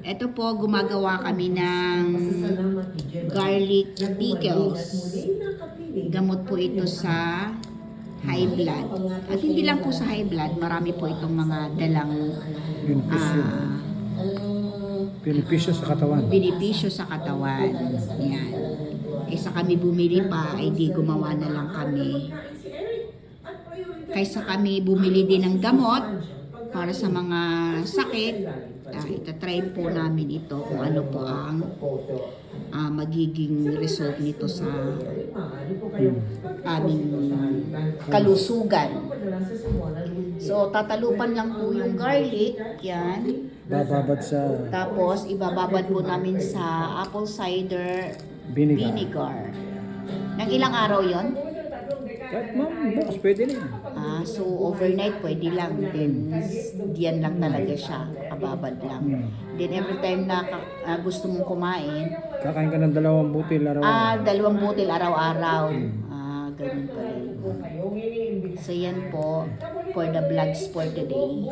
Ito po, gumagawa kami ng garlic pickles. Gamot po ito sa high blood. At hindi lang po sa high blood, marami po itong mga dalang Benepisyo sa katawan. benepisyo sa katawan. Yan. Kaysa kami bumili pa, ay di gumawa na lang kami. Kaysa kami bumili din ng gamot para sa mga sakit, itatry po namin ito kung ano po ang magiging result nito sa aming kalusugan. So, tatalupan lang po yung garlic, yan. Bababad sa Tapos, ibababad po namin sa apple cider vinegar. Nang ilang araw yon? kahit bukas pwede na yan. So overnight pwede lang. Then, diyan lang talaga siya. Kababad lang. Then, every time na gusto mong kumain, Kakain ka ng 2 butil araw-araw. 2 butil araw-araw. Ganun pa rin. So, yan po for the vlogs for today.